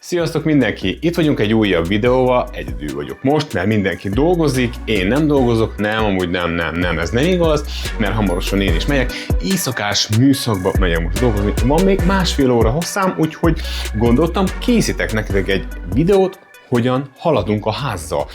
Sziasztok mindenki! Itt vagyunk egy újabb videóval, egyedül vagyok most, mert mindenki dolgozik, én nem dolgozok, amúgy nem, ez nem igaz, mert hamarosan én is megyek, éjszakás műszakba megyek most dolgozni, van még másfél óra hosszám, úgyhogy gondoltam, készítek nektek egy videót, hogyan haladunk a házzal.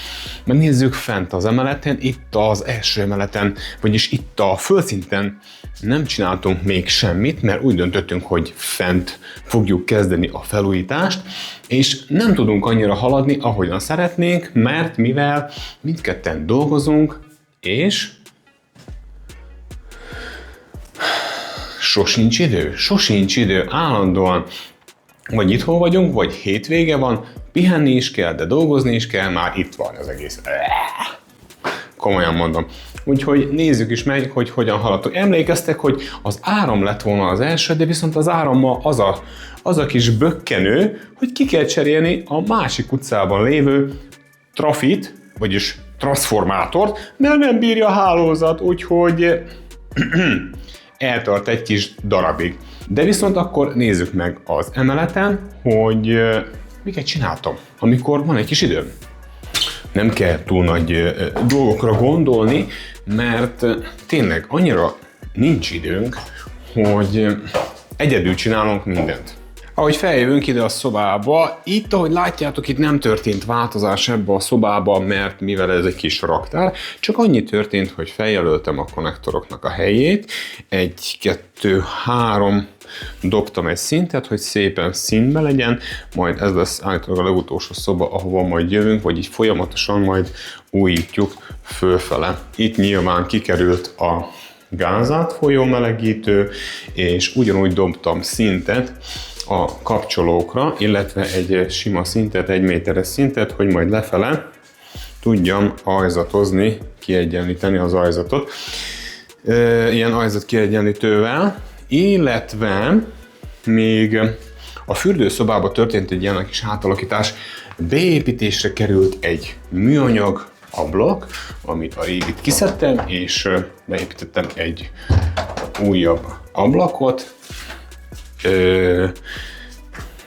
Megnézzük fent az emeleten, itt az első emeleten, vagyis itt a földszinten nem csináltunk még semmit, mert úgy döntöttünk, hogy fent fogjuk kezdeni a felújítást, és nem tudunk annyira haladni, ahogyan szeretnénk, mert mivel mindketten dolgozunk, és sosincs idő, állandóan vagy itthon vagyunk, vagy hétvége van, pihenni is kell, de dolgozni is kell, már itt van az egész. Komolyan mondom. Úgyhogy nézzük is meg, hogy hogyan haladtunk. Emlékeztek, hogy az áram lett volna az első, de viszont az árammal az a kis bökkenő, hogy ki kell cserélni a másik utcában lévő trafit, vagyis transformátort, mert nem bírja a hálózat, úgyhogy eltart egy kis darabig. De viszont akkor nézzük meg az emeleten, hogy miket csináltam, amikor van egy kis időm. Nem kell túl nagy dolgokra gondolni, mert tényleg annyira nincs időnk, hogy egyedül csinálunk mindent. Ahogy feljövünk ide a szobába, itt, ahogy látjátok, itt nem történt változás ebbe a szobába, mert mivel ez egy kis raktár, csak annyi történt, hogy feljelöltem a konnektoroknak a helyét, 1, 2, 3 dobtam egy szintet, hogy szépen színbe legyen, majd ez lesz állítólag a legutolsó szoba, ahova majd jövünk, vagy így folyamatosan majd újítjuk fölfele. Itt nyilván kikerült a gázát folyó melegítő, és ugyanúgy dobtam szintet a kapcsolókra, illetve egy sima szintet, 1 méteres szintet, hogy majd lefele tudjam ajzatozni, kiegyenlíteni az ajzatot. Ilyen ajzat kiegyenlítővel, illetve még a fürdőszobában történt egy ilyen kis átalakítás, beépítésre került egy műanyag ablak, amit a régit kiszedtem, és beépítettem egy újabb ablakot,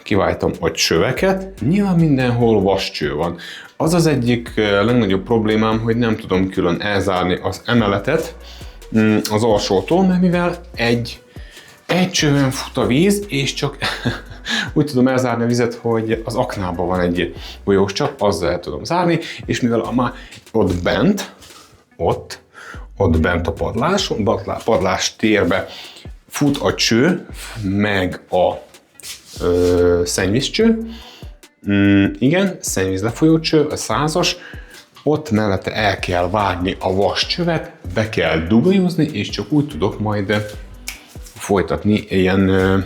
kiváltam a csöveket, nyilván mindenhol vascső van. Az az egyik legnagyobb problémám, hogy nem tudom külön elzárni az emeletet az alsótól, mert mivel egy csőben fut a víz, és csak úgy tudom elzárni a vizet, hogy az aknában van egy folyós csap, azzal el tudom zárni, és mivel már ott bent a padlás térbe fut a cső, meg a szennyvízcső, igen, szennyvízlefolyó cső, a 100-as, ott mellette el kell vágni a vascsövet, be kell dugajozni, és csak úgy tudok majd folytatni ilyen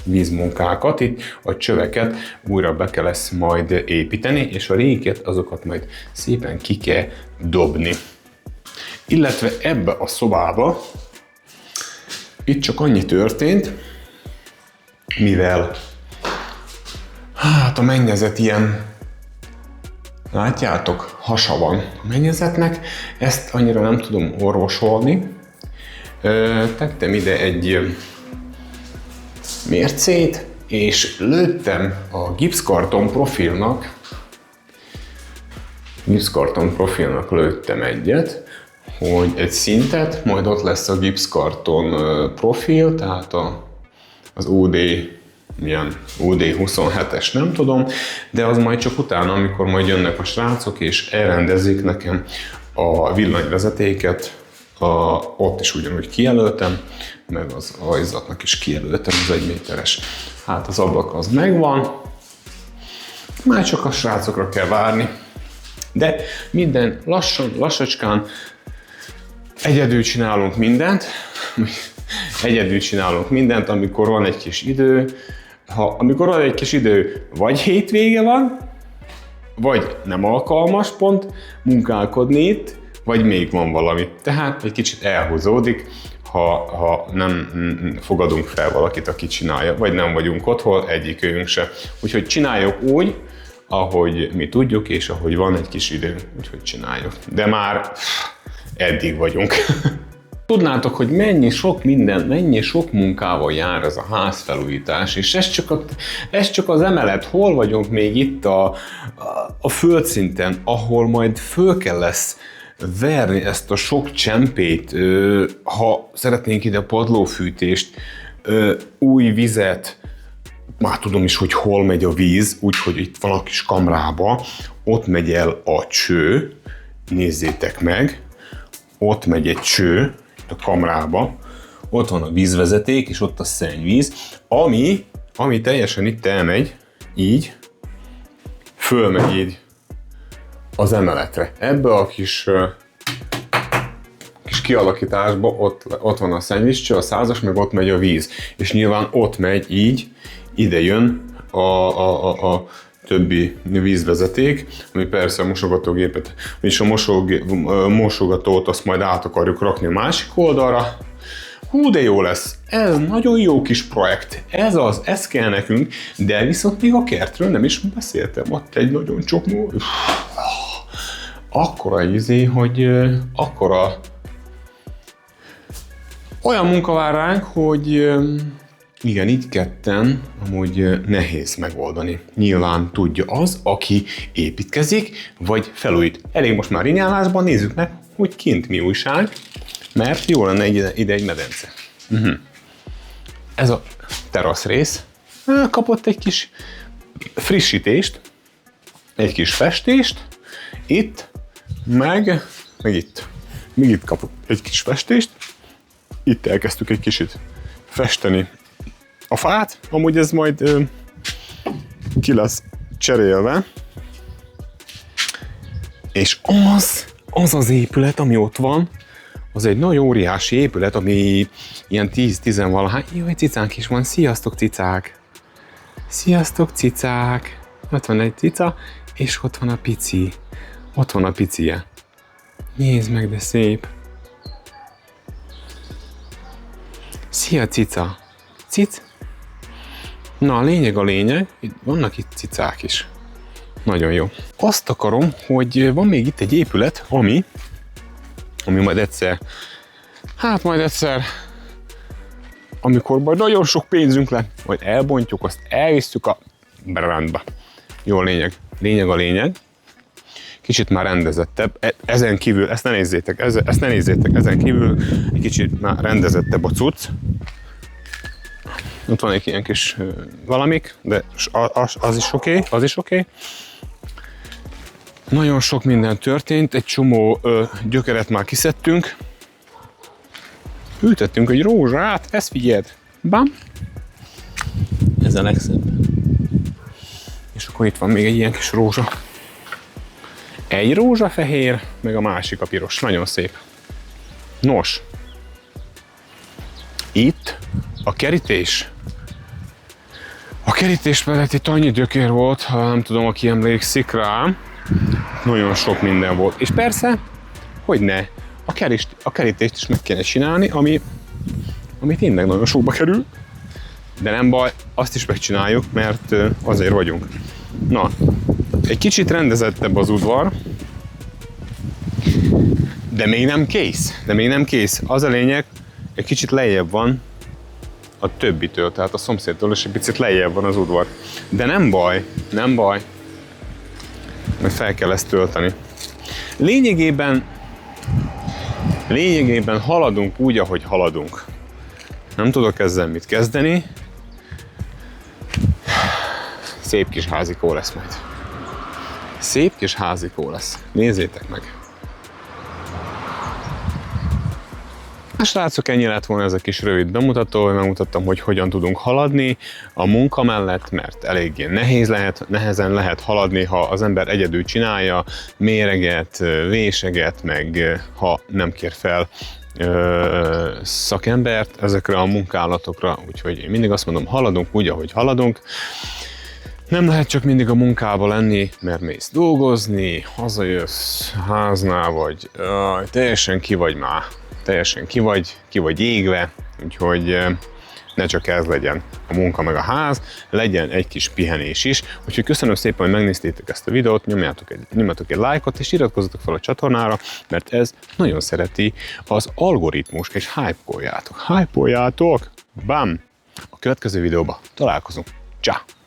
vízmunkákat. Itt a csöveket újra be kell ezt majd építeni, és a régieket azokat majd szépen ki kell dobni. Illetve ebbe a szobába itt csak annyi történt, mivel hát a mennyezet ilyen, látjátok, hasa van a mennyezetnek, ezt annyira nem tudom orvosolni. Tettem ide egy mércét, és lőttem a gipszkarton profilnak lőttem egyet, hogy egy szintet, majd ott lesz a gipszkarton profil, tehát az milyen UD27-es, nem tudom, de az majd csak utána, amikor majd jönnek a srácok és elrendezik nekem a villanyvezetéket, ott is ugyanúgy kijelöltem, meg az ajzatnak is kijelöltem az 1 méteres. Hát az ablak az megvan, már csak a srácokra kell várni, de minden lassacskán egyedül csinálunk mindent, amikor van egy kis idő. Amikor van egy kis idő, vagy hétvége van, vagy nem alkalmas pont munkálkodni itt, vagy még van valami. Tehát egy kicsit elhúzódik, ha nem fogadunk fel valakit, aki csinálja, vagy nem vagyunk otthon, egyikőjünk se. Úgyhogy csináljuk úgy, ahogy mi tudjuk, és ahogy van egy kis idő, úgyhogy csináljuk. De már eddig vagyunk. Tudnátok, hogy mennyi sok minden, mennyi sok munkával jár ez a házfelújítás, és ez csak az emelet. Hol vagyunk még itt a földszinten, ahol majd föl kell lesz verni ezt a sok csempét, ha szeretnénk ide padlófűtést, új vizet, már tudom is, hogy hol megy a víz, úgyhogy itt van a kis kamrába, ott megy el a cső, nézzétek meg, ott megy egy cső a kamrába, ott van a vízvezeték, és ott a szennyvíz, ami teljesen itt elmegy, így, fölmegy így az emeletre. Ebbe a kis kialakításba ott van a szennyvízcső, a 100-as, meg ott megy a víz. És nyilván ott megy így, ide jön a többi vízvezeték, ami persze a mosogatógépet, és a mosogatót azt majd át akarjuk rakni a másik oldalra. Hú, de jó lesz! Ez nagyon jó kis projekt. Ez kell nekünk, de viszont még a kertről nem is beszéltem. Ott egy nagyon csokmó... Akkora hogy akkora... Olyan munka vár ránk, hogy igen, így ketten amúgy nehéz megoldani. Nyilván tudja az, aki építkezik, vagy felújít. Elég most már rinyálásban, nézzük meg, hogy kint mi újság, mert jó lenne ide egy medence. Ez a terasz rész kapott egy kis frissítést, egy kis festést, itt, meg itt. Még itt kapott egy kis festést, itt elkezdtük egy kicsit festeni a fát, amúgy ez majd ki lesz cserélve. És az épület, ami ott van, az egy nagy óriási épület, ami ilyen 10-10 valahány. Jó, egy cicánk is van. Sziasztok, cicák! Sziasztok, cicák! Ott van egy cica, és ott van a pici. Ott van a picie. Nézd meg, de szép! Szia, cica! Cic? Na, a lényeg, vannak itt cicák is. Nagyon jó. Azt akarom, hogy van még itt egy épület, ami majd egyszer, amikor majd nagyon sok pénzünk lesz, majd elbontjuk, azt elvisztük a brandba. Jó, lényeg. Kicsit már rendezettebb. Ezen kívül, ezt ne nézzétek, ezen kívül egy kicsit már rendezettebb a cucc. Ott van egy ilyen kis valamik, de az is oké. Nagyon sok minden történt, egy csomó gyökeret már kiszedtünk. Ültettünk egy rózsát, ezt figyeld! Bam! Ez a legszebb. És akkor itt van még egy ilyen kis rózsa. Egy rózsafehér, meg a másik a piros. Nagyon szép. Nos, itt a kerítés. A kerítés mellett itt annyi gyökér volt, nem tudom, aki emlékszik rá. Nagyon sok minden volt. És persze, hogy ne, a kerítést is meg kéne csinálni, ami tényleg nagyon sokba kerül. De nem baj, azt is megcsináljuk, mert azért vagyunk. Na, egy kicsit rendezettebb az udvar, de még nem kész. Az a lényeg, egy kicsit lejjebb van a többitől, tehát a szomszédtől is egy picit lejjebb van az udvar. De nem baj, mert fel kell ezt tölteni. Lényegében haladunk úgy, ahogy haladunk. Nem tudok ezzel mit kezdeni. Szép kis házikó lesz majd. Szép kis házikó lesz. Nézzétek meg. Srácok, ennyi lett volna ez a kis rövid bemutató, hogy megmutattam, hogy hogyan tudunk haladni a munka mellett, mert eléggé nehezen lehet haladni, ha az ember egyedül csinálja, méreget, véseget, meg ha nem kér fel szakembert ezekre a munkálatokra, úgyhogy én mindig azt mondom, haladunk úgy, ahogy haladunk. Nem lehet csak mindig a munkába lenni, mert mész dolgozni, hazajössz háznál, vagy teljesen ki vagy már. Teljesen ki vagy égve, úgyhogy ne csak ez legyen a munka meg a ház, legyen egy kis pihenés is. Úgyhogy köszönöm szépen, hogy megnéztétek ezt a videót, nyomjatok egy lájkot, és iratkozzatok fel a csatornára, mert ez nagyon szereti az algoritmus, és hype-oljátok. Bam! A következő videóban találkozunk. Ciao.